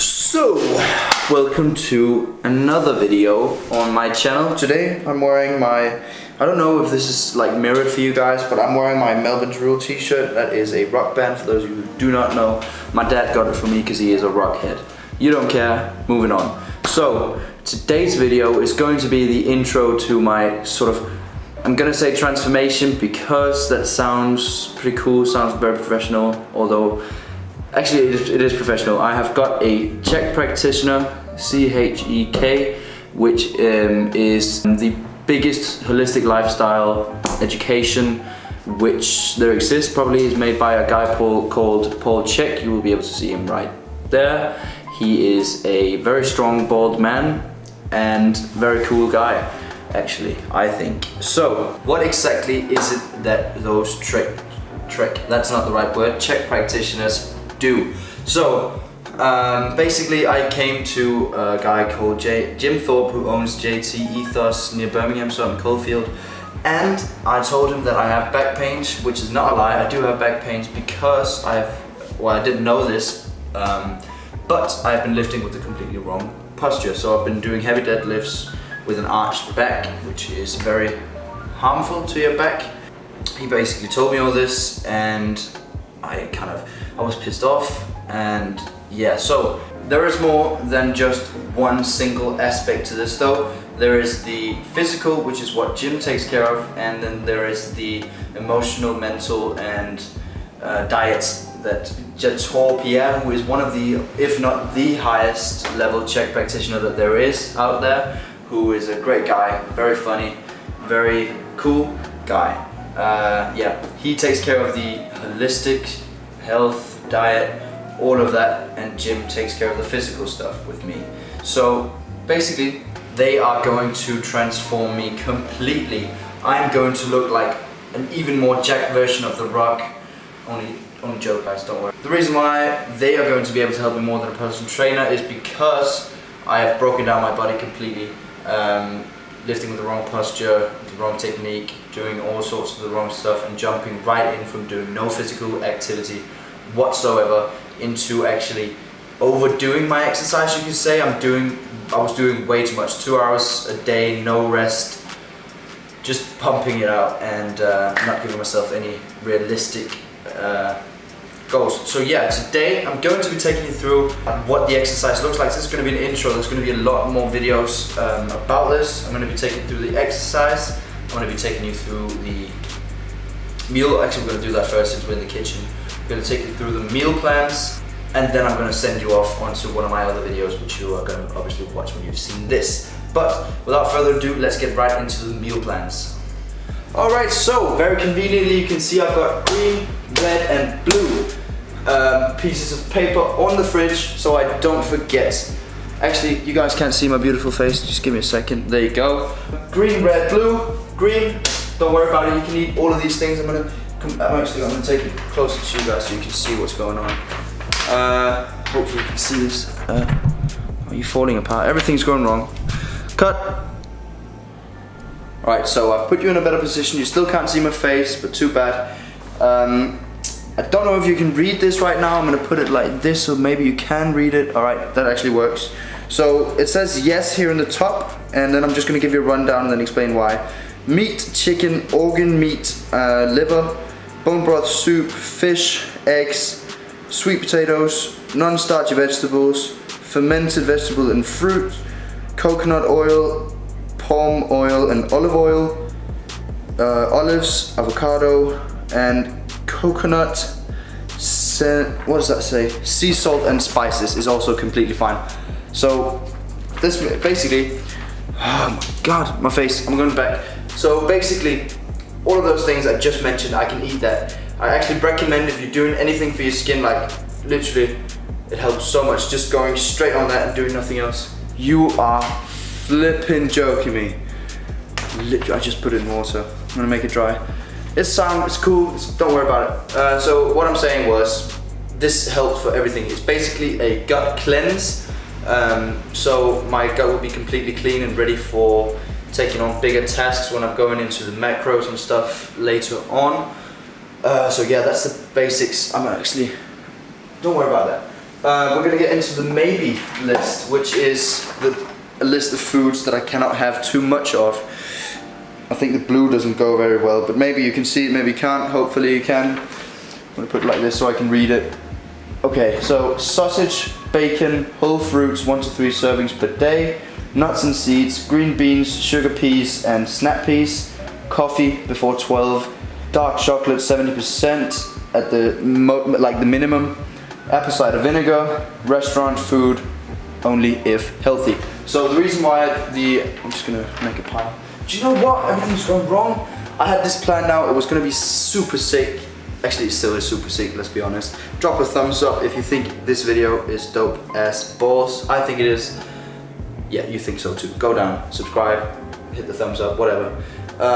So, welcome to another video on my channel. Today I'm wearing my, I don't know if this is like mirrored for you guys, but I'm wearing my Melvin's Rule t-shirt. That is a rock band, for those of you who do not know. My dad got it for me because he is a rock head. You don't care, moving on. So, today's video is going to be the intro to my sort of, I'm gonna say transformation because that sounds pretty cool, sounds very professional, although actually it is professional. I have got a C.H.E.K practitioner, C.H.E.K, which is the biggest holistic lifestyle education which there exists. Probably is made by a guy called C.H.E.K. You will be able to see him right there. He is a very strong bald man and very cool guy, actually, I think. So, what exactly is it that those that's not the right word, C.H.E.K practitioners do? So, basically I came to a guy called Jim Thorpe, who owns JT Ethos near Birmingham, so in Coalfield, and I told him that I have back pains, which is not a lie. I do have back pains because I didn't know this, but I've been lifting with the completely wrong posture. So I've been doing heavy deadlifts with an arched back, which is very harmful to your back. He basically told me all this, and I was pissed off, and yeah, so there is more than just one single aspect to this though. There is the physical, which is what Jim takes care of, and then there is the emotional, mental, and diets that Ct Pierre, who is one of the, if not the highest level C.H.E.K practitioner that there is out there, who is a great guy, very funny, very cool guy. Yeah, he takes care of the holistic health, diet, all of that, and Jim takes care of the physical stuff with me. So basically, they are going to transform me completely. I'm going to look like an even more jacked version of The Rock. Only joke, guys, don't worry. The reason why they are going to be able to help me more than a personal trainer is because I have broken down my body completely. Lifting with the wrong posture, the wrong technique, doing all sorts of the wrong stuff, and jumping right in from doing no physical activity whatsoever into actually overdoing my exercise, you could say. I was doing way too much, 2 hours a day, no rest, just pumping it out, and not giving myself any realistic goals. So yeah, today I'm going to be taking you through what the exercise looks like. This is going to be an intro. There's going to be a lot more videos about this. I'm going to be taking you through the exercise. I'm going to be taking you through the meal. Actually, we're going to do that first since we're in the kitchen. I'm going to take you through the meal plans, and then I'm going to send you off onto one of my other videos, which you are going to obviously watch when you've seen this. But without further ado, let's get right into the meal plans. Alright, so very conveniently you can see I've got green, red and blue pieces of paper on the fridge so I don't forget. Actually, you guys can't see my beautiful face, just give me a second. There you go. Green, red, blue. Green, don't worry about it, you can eat all of these things. I'm gonna take it closer to you guys so you can see what's going on. Hopefully you can see this. Are you falling apart? Everything's going wrong. Cut. Alright, so I've put you in a better position. You still can't see my face, but too bad. I don't know if you can read this right now. I'm gonna put it like this, so maybe you can read it. Alright, that actually works. So it says yes here in the top, and then I'm just gonna give you a rundown and then explain why. Meat, chicken, organ meat, liver, bone broth soup, fish, eggs, sweet potatoes, non-starchy vegetables, fermented vegetable and fruit, coconut oil, palm oil and olive oil, olives, avocado, and coconut, what does that say? Sea salt and spices is also completely fine. So this basically, oh my god, my face, I'm going back. So basically, all of those things I just mentioned, I can eat that. I actually recommend, if you're doing anything for your skin, like literally, it helps so much just going straight on that and doing nothing else. You are flipping joking me. Literally, I just put it in water. I'm gonna make it dry. It's cool, don't worry about it. So what I'm saying was, this helps for everything. It's basically a gut cleanse. So my gut will be completely clean and ready for taking on bigger tasks when I'm going into the macros and stuff later on. So yeah, that's the basics. Don't worry about that. we're gonna get into the maybe list, which is a list of foods that I cannot have too much of. I think the blue doesn't go very well, but maybe you can see it, maybe you can't. Hopefully you can. I'm gonna put it like this so I can read it. Okay, so sausage, bacon, whole fruits, 1 to 3 servings per day, nuts and seeds, green beans, sugar peas and snap peas, coffee before 12, dark chocolate 70% at the minimum, apple cider vinegar, restaurant food only if healthy. So the reason why I'm just gonna make a pile. Do you know what? Everything's going wrong. I had this planned out. It was gonna be super sick. Actually, it still is super sick, let's be honest. Drop a thumbs up if you think this video is dope as balls. I think it is. Yeah, you think so too. Go down, subscribe, hit the thumbs up, whatever.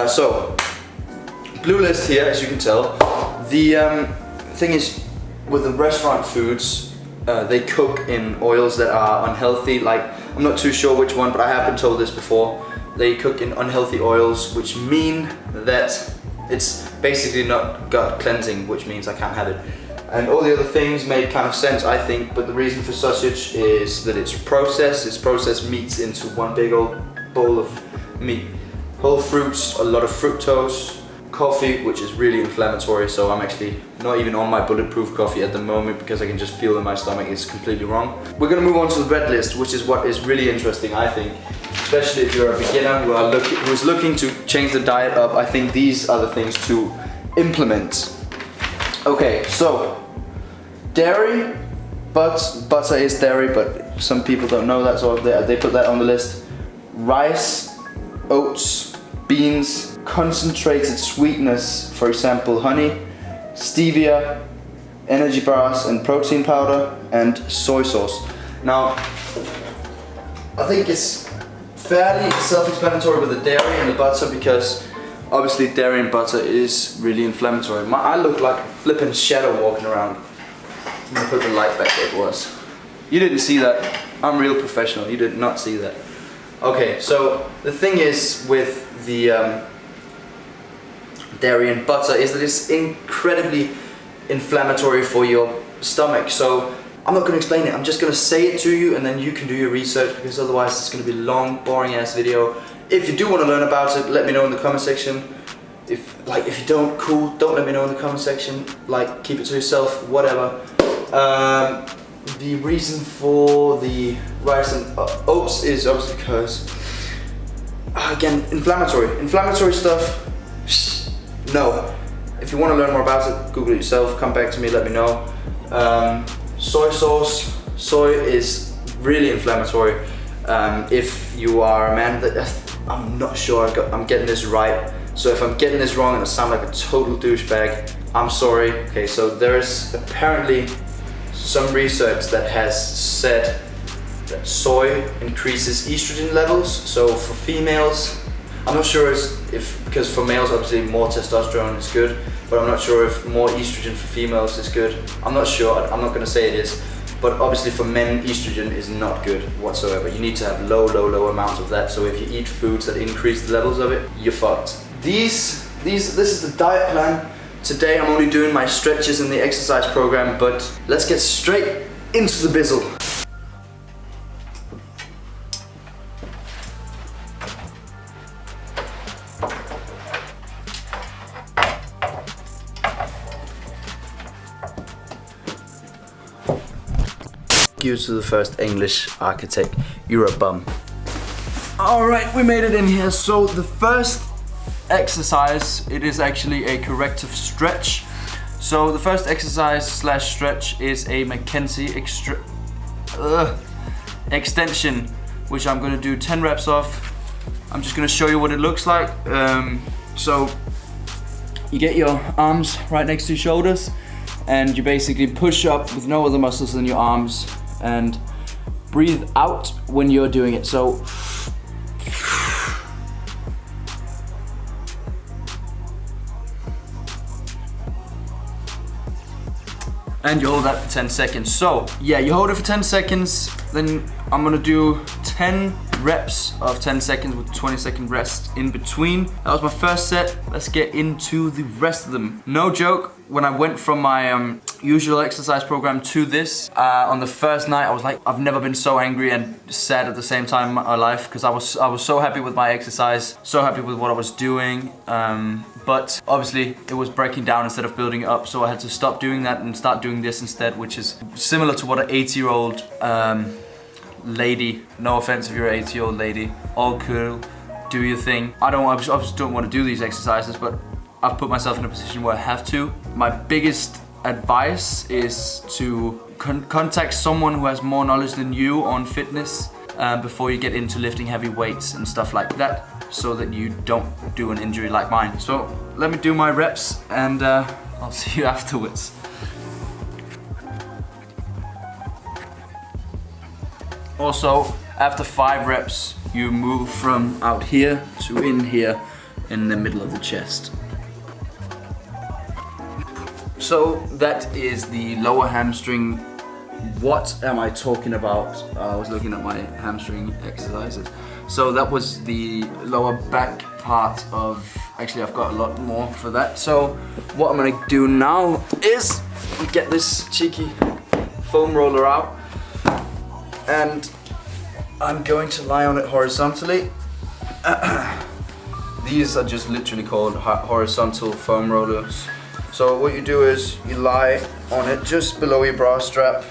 So, blue list here, as you can tell. The thing is, with the restaurant foods, they cook in oils that are unhealthy. Like, I'm not too sure which one, but I have been told this before. They cook in unhealthy oils, which mean that it's basically not gut cleansing, which means I can't have it. And all the other things made kind of sense, I think, but the reason for sausage is that it's processed. It's processed meats into one big old bowl of meat. Whole fruits, a lot of fructose. Coffee, which is really inflammatory, so I'm actually not even on my bulletproof coffee at the moment because I can just feel in my stomach it's completely wrong. We're gonna move on to the red list, which is what is really interesting, I think. Especially if you're a beginner who's looking to change the diet up, I think these are the things to implement. Okay, so dairy, butter is dairy, but some people don't know that, so they put that on the list. Rice, oats, beans, concentrated sweetness, for example honey, stevia, energy bars and protein powder, and soy sauce. Now, I think it's fairly self-explanatory with the dairy and the butter because obviously dairy and butter is really inflammatory. I look like a flippin' shadow walking around. I'm gonna put the light back where it was. You didn't see that. I'm real professional. You did not see that. Okay, so the thing is with the dairy and butter is that it's incredibly inflammatory for your stomach. So I'm not going to explain it, I'm just going to say it to you and then you can do your research because otherwise it's going to be a long, boring ass video. If you do want to learn about it, let me know in the comment section. If you don't, cool, don't let me know in the comment section. Like, keep it to yourself, whatever. The reason for the rice and oats is obviously because, again, inflammatory stuff. No. If you want to learn more about it, Google it yourself, come back to me, let me know. Soy sauce. Soy is really inflammatory. If you are a man I'm not sure I'm getting this right. So if I'm getting this wrong and I sound like a total douchebag, I'm sorry. Okay, so there is apparently some research that has said that soy increases estrogen levels. So for females, I'm not sure because for males obviously more testosterone is good, but I'm not sure if more estrogen for females is good. I'm not sure, I'm not going to say it is, but obviously for men estrogen is not good whatsoever. You need to have low amounts of that, so if you eat foods that increase the levels of it, you're fucked. This is the diet plan. Today I'm only doing my stretches in the exercise program, but let's get straight into the bizzle. You to the first English architect, you're a bum. Alright, we made it in here. So the first exercise, it is actually a corrective stretch. So the first exercise / stretch is a Mackenzie extension, which I'm gonna do 10 reps of. I'm just gonna show you what it looks like. So you get your arms right next to your shoulders and you basically push up with no other muscles than your arms and breathe out when you're doing it. So and you hold that for 10 seconds. So yeah, you hold it for 10 seconds, then I'm gonna do 10 reps of 10 seconds with 20-second rest in between. That was my first set. Let's get into the rest of them. No joke, when I went from my usual exercise program to this. On the first night, I was like, I've never been so angry and sad at the same time in my life, because I was so happy with my exercise, so happy with what I was doing. But obviously it was breaking down instead of building up, so I had to stop doing that and start doing this instead, which is similar to what an 80-year-old lady, no offense if you're an 80-year-old lady, all cool, do your thing. I just don't want to do these exercises, but I've put myself in a position where I have to. My biggest advice is to contact someone who has more knowledge than you on fitness before you get into lifting heavy weights and stuff like that, so that you don't do an injury like mine. So let me do my reps and I'll see you afterwards. Also, after 5 reps, you move from out here to in here in the middle of the chest. So that is the lower hamstring. What am I talking about? I was looking at my hamstring exercises. So that was the lower back part of, actually I've got a lot more for that. So what I'm gonna do now is get this cheeky foam roller out, and I'm going to lie on it horizontally. These are just literally called horizontal foam rollers. So what you do is you lie on it just below your bra strap,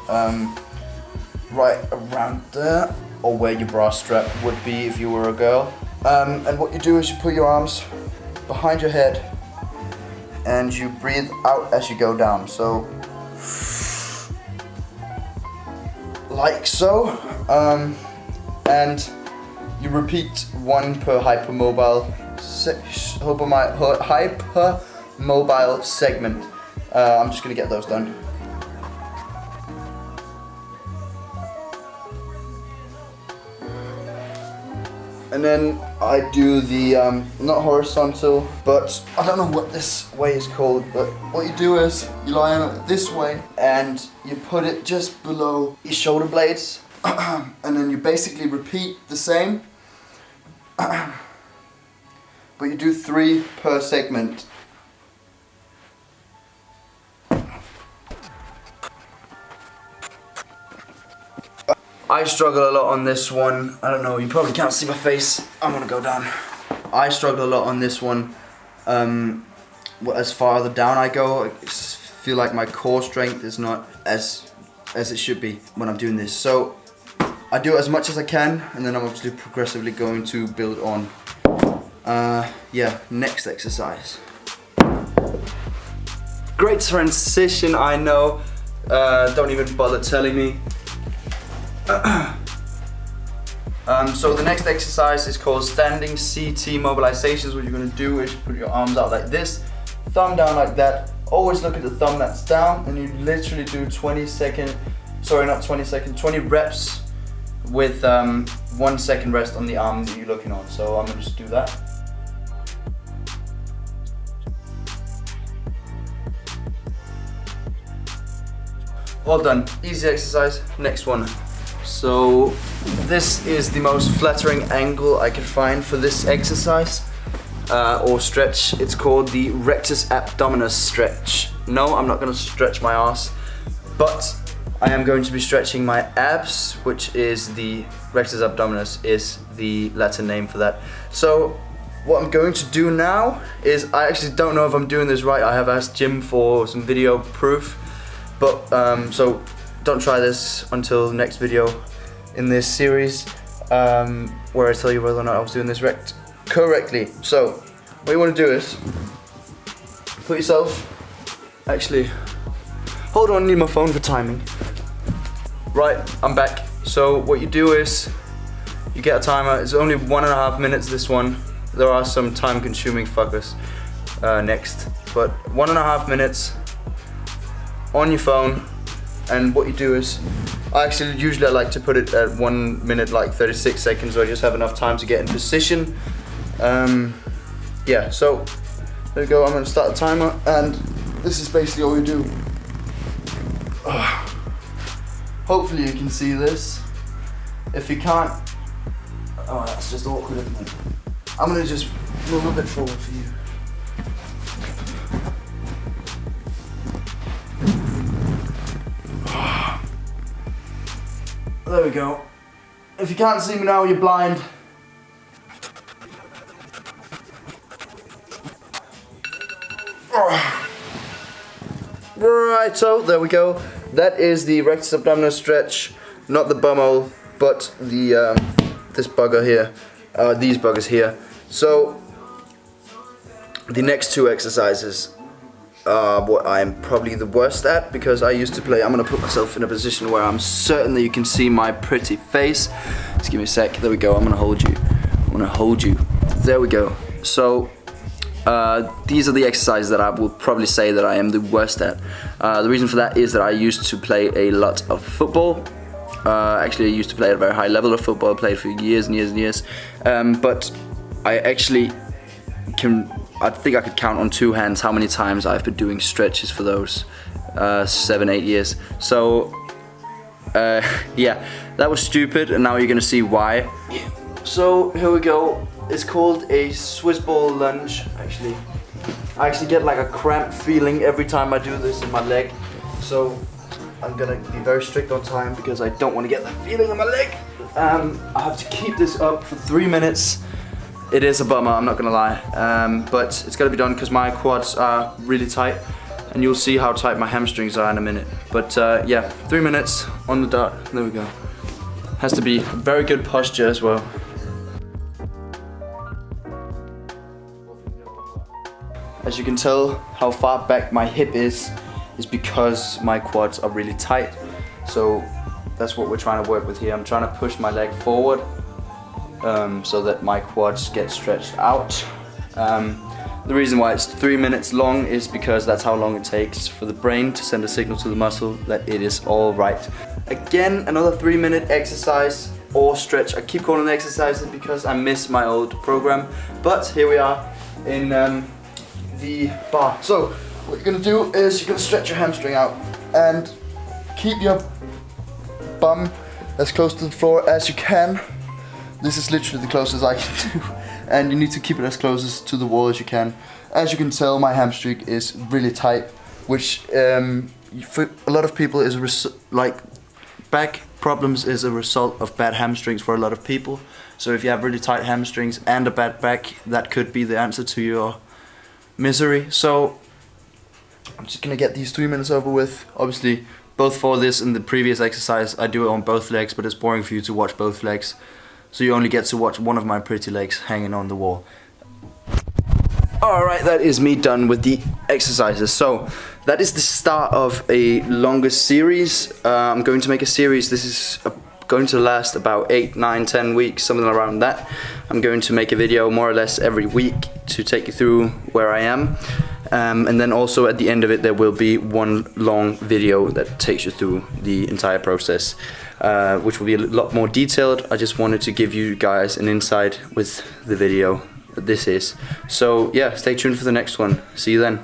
right around there, or where your bra strap would be if you were a girl. And what you do is you put your arms behind your head and you breathe out as you go down. So, like so, and you repeat 1 per hypermobile segment. I'm just gonna get those done. And then I do the, not horizontal, but I don't know what this way is called, but what you do is you lie on it this way and you put it just below your shoulder blades, and then you basically repeat the same, but you do 3 per segment. I struggle a lot on this one. I don't know, you probably can't see my face. I'm gonna go down. I struggle a lot on this one. As farther down I go, I feel like my core strength is not as it should be when I'm doing this. So I do it as much as I can, and then I'm obviously progressively going to build on. Yeah, next exercise. Great transition, I know. Don't even bother telling me. So the next exercise is called standing Ct Mobilizations. What you're going to do is you put your arms out like this, thumb down like that. Always look at the thumb that's down, and you literally do 20 reps with 1 second rest on the arm that you're looking on. So I'm going to just do that. All done. Easy exercise. Next one. So this is the most flattering angle I could find for this exercise or stretch. It's called the Rectus Abdominus stretch. No, I'm not going to stretch my ass, but I am going to be stretching my abs, which is the Rectus Abdominus is the Latin name for that. So what I'm going to do now is, I actually don't know if I'm doing this right. I have asked Jim for some video proof, but so don't try this until the next video in this series, where I tell you whether or not I was doing this correctly. So what you want to do is put yourself, actually, hold on, I need my phone for timing. Right, I'm back. So what you do is you get a timer. It's only 1.5 minutes, this one. There are some time consuming fuckers next, but 1.5 minutes on your phone. And what you do is, usually I like to put it at 1 minute, like 36 seconds, so I just have enough time to get in position. Yeah, so there we go. I'm gonna start the timer, and this is basically all we do. Hopefully you can see this. If you can't, oh, that's just awkward, isn't it? I'm gonna just move a bit forward for you. There we go. If you can't see me now, you're blind. Right, so there we go. That is the rectus abdominis stretch, not the bumhole, but the this bugger here, these buggers here. So the next two exercises are what I am probably the worst at, because I used to play. I'm gonna put myself in a position where I'm certain that you can see my pretty face. Just give me a sec. There we go. I'm gonna hold you. I'm gonna hold you. There we go. So these are the exercises that I will probably say that I am the worst at. The reason for that is that I used to play a lot of football. Actually, I used to play at a very high level of football. I played for years and years and years. But I actually I think I could count on two hands how many times I've been doing stretches for those 7-8 years. So yeah, that was stupid, and now you're gonna see why. So here we go. It's called a Swiss ball lunge. Actually, I actually get like a cramp feeling every time I do this in my leg. So I'm gonna be very strict on time because I don't want to get that feeling in my leg. I have to keep this up for 3 minutes. It is a bummer, I'm not gonna lie, but it's gotta be done because my quads are really tight, and you'll see how tight my hamstrings are in a minute. But yeah, 3 minutes on the dot. There we go. Has to be very good posture as well. As you can tell, how far back my hip is because my quads are really tight. So that's what we're trying to work with here. I'm trying to push my leg forward so that my quads get stretched out. The reason why it's 3 minutes long is because that's how long it takes for the brain to send a signal to the muscle that it is all right. Again, another 3-minute exercise or stretch. I keep calling it exercises because I miss my old program, but here we are in the bar. So what you're gonna do is you're gonna stretch your hamstring out and keep your bum as close to the floor as you can. This is literally the closest I can do, and you need to keep it as close as to the wall as you can. As you can tell, my hamstring is really tight, which for a lot of people is like back problems is a result of bad hamstrings for a lot of people. So if you have really tight hamstrings and a bad back, that could be the answer to your misery. So I'm just gonna get these 3 minutes over with. Obviously, both for this and the previous exercise, I do it on both legs, but it's boring for you to watch both legs. So you only get to watch one of my pretty legs hanging on the wall. Alright, that is me done with the exercises. So that is the start of a longer series. I'm going to make a series. This is going to last about 8, 9, 10 weeks, something around that. I'm going to make a video more or less every week to take you through where I am. And then also at the end of it there will be one long video that takes you through the entire process, which will be a lot more detailed. I just wanted to give you guys an insight with the video that this is. So yeah, stay tuned for the next one. See you then.